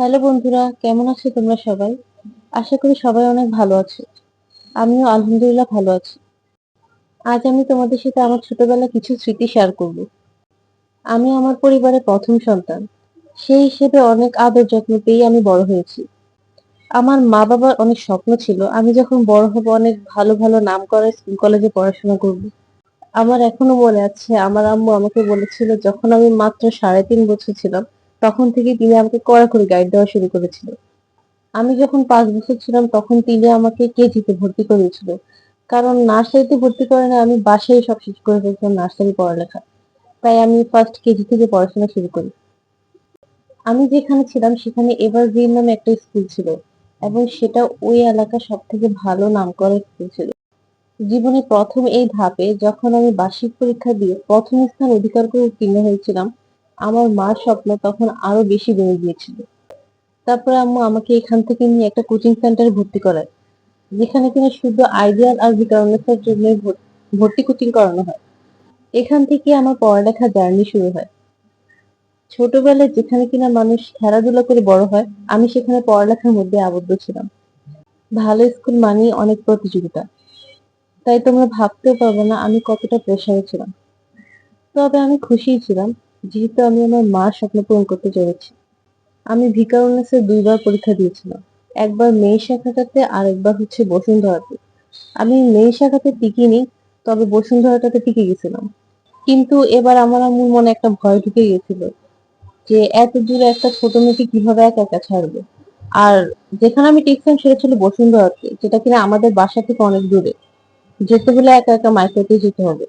Hello বন্ধুরা, কেমন আছো তোমরা সবাই? আশা করি সবাই অনেক ভালো আছো। আমিও আলহামদুলিল্লাহ ভালো আছি। আজ আমি তোমাদের সাথে আমার ছোটবেলার কিছু স্মৃতি শেয়ার করব। আমি আমার পরিবারের প্রথম সন্তান। সেই হিসেবে অনেক আদর যত্ন পেয়ে আমি বড় হয়েছি। আমার মা বাবার অনেক স্বপ্ন ছিল আমি যখন বড় হব অনেক ভালো ভালো নামকরা স্কুল কলেজে পড়াশোনা করব। আমার এখনো মনে আছে আমার আম্মু আমাকে বলেছিল যখন আমি মাত্র 3.5 বছর ছিলাম, তখন থেকে তিনি আমাকে কড়াকড়ি গাইড দেওয়া শুরু করেছিল। আমি যখন 5 বছর ছিলাম তখন তিনি আমাকে কেজিতে ভর্তি করিয়েছিল। কারণ নার্সারিতে ভর্তি করে না, আমি বাসায় সব শেষ করে ফেলছিলাম নার্সারি পড়ালেখা। তাই আমি ফার্স্ট কেজি থেকে পড়াশোনা শুরু করি। আমি যেখানে ছিলাম সেখানে এভারগ্রিন নামে একটা স্কুল ছিল, এবং সেটা ওই এলাকার সব থেকে ভালো নামকরা স্কুল ছিল। জীবনে প্রথম এই ধাপে যখন আমি বার্ষিক পরীক্ষা দিয়ে প্রথম স্থান অধিকার করে উত্তীর্ণ হয়েছিলাম, আমার মার স্বপ্ন তখন আরো বেশি বেড়ে গিয়েছিল। তারপরে আম্মু আমাকে এখান থেকে নিয়ে একটা কোচিং সেন্টারে ভর্তি করায়, যেখানে কিনা শুধু আইডিয়াল আর বিকারণের জন্য ভর্তি কোচিং করানো হয়। এখান থেকে আমার পড়ালেখা জার্নি শুরু হয়। ছোটবেলায় যেখানে কিনা মানুষ খেলাধুলা করে বড় হয়, আমি সেখানে পড়ালেখার মধ্যে আবদ্ধ ছিলাম। ভালো স্কুল মানেই অনেক প্রতিযোগিতা, তাই তোমরা ভাবতেও পারবে না আমি কতটা প্রেসারে ছিলাম। তবে আমি খুশিই ছিলাম, যেহেতু আমি আমার মার স্বপ্ন পূরণ করতে চলেছি। আমি ভিকারুননিসে 2 বার পরীক্ষা দিয়েছিলাম। একবার মেয়ে শাখাটাতে আর একবার হচ্ছে বসুন্ধরাতে। আমি মেয়ে শাখাতে টিকিনি, তবে বসুন্ধরাটাতে টিকে গেছিলাম। কিন্তু এবার আমার আম্মুর মনে একটা ভয় ঢুকে গেছিল যে এত দূরে একটা ছোট মেয়েকে কিভাবে একা একা ছাড়বে। আর যেখানে আমি টিকছিলাম সেটা ছিল বসুন্ধরাতে, যেটা কিনা আমাদের বাসা থেকে অনেক দূরে। যেতে হলে একা একা মাইক্রোতে যেতে হবে।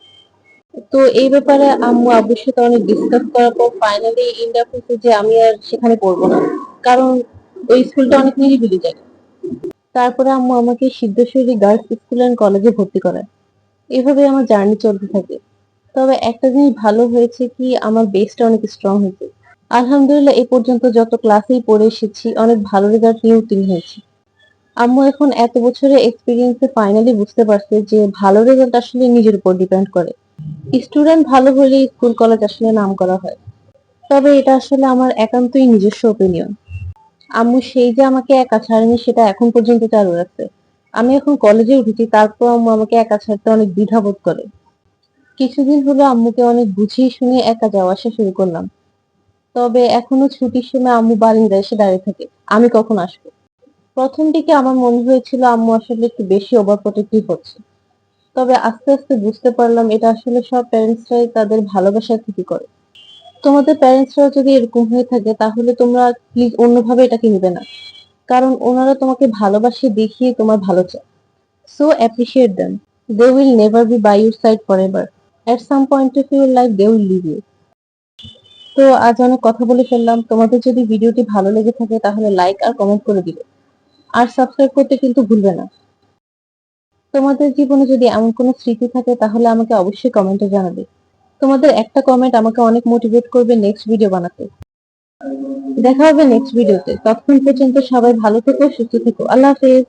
তো এই ব্যাপারে আম্মু আব্বুর সাথে অনেক ডিসকাস করার পর ফাইনালি ইন্ডিয়া করছে যে আমি আর সেখানে পড়বো না, কারণ ওই স্কুলটা অনেক নিরিবিলি জায়গা। তারপরে আম্মু আমাকে সিদ্ধেশ্বরী গার্লস স্কুল অ্যান্ড কলেজে ভর্তি করায়। এভাবে আমার জার্নি চলতে থাকে। তবে একটা জিনিস ভালো হয়েছে কি, আমার বেসটা অনেক স্ট্রং হয়েছে। আলহামদুলিল্লাহ এ পর্যন্ত যত ক্লাসেই পড়ে এসেছি অনেক ভালো রেজাল্ট নিয়ে উত্তীর্ণ হয়েছি। আম্মু এখন এত বছরের এক্সপিরিয়েন্সে ফাইনালি বুঝতে পারছে যে ভালো রেজাল্ট আসলে নিজের উপর ডিপেন্ড করে। স্টুডেন্ট ভালো হলে স্কুল কলেজ আসলে নাম করা হয়। তবে এটা আসলে আমার একান্তই নিজস্ব ওপিনিয়ন। আম্মু সেই যে আমাকে একা ছাড়েনি সেটা এখন পর্যন্ত চালু রাখছে। আমি এখন কলেজে উঠেছি, তারপর আম্মু আমাকে একা ছাড়তে অনেক দ্বিধাবোধ করে। কিছুদিন হলো আম্মুকে অনেক বুঝিয়ে শুনিয়ে একা যাওয়া আসা শুরু করলাম। তবে এখনো ছুটির সময় আম্মু বারান্দায় এসে দাঁড়িয়ে থাকে, আমি কখন আসবো। প্রথম দিকে আমার মনে হয়েছিল আম্মু আসলে একটু বেশি ওভার প্রোটেক্টিভ হচ্ছে। তবে আস্তে আস্তে বুঝতে পারলাম এটা আসলে সব প্যারেন্টসরাই তাদের ভালোবাসা থেকে করে। তোমাদের প্যারেন্টসরা যদি এরকম হয়ে থাকে তাহলে তোমরা প্লিজ অন্যভাবে এটাকে নিবে না, কারণ ওনারা তোমাকে ভালোবাসে দেখিয়ে তোমার ভালো চায়। So appreciate them. They will never be by your side forever. At some point of your life they will leave you. তো আজ অনেক কথা বলে ফেললাম। তোমাদের যদি ভিডিওটি ভালো লেগে থাকে তাহলে লাইক আর কমেন্ট করে দিবে, আর সাবস্ক্রাইব করতে কিন্তু ভুলবে না। তোমাদের জীবনে যদি এমন কোনো স্মৃতি থাকে তাহলে আমাকে অবশ্যই কমেন্টে জানাবে। তোমাদের একটা কমেন্ট আমাকে অনেক মোটিভেট করবে নেক্সট ভিডিও বানাতে। দেখা হবে নেক্সট ভিডিওতে। ততক্ষণ পর্যন্ত সবাই ভালো থেকো, সুস্থ থেকো। আল্লাহ হাফেজ।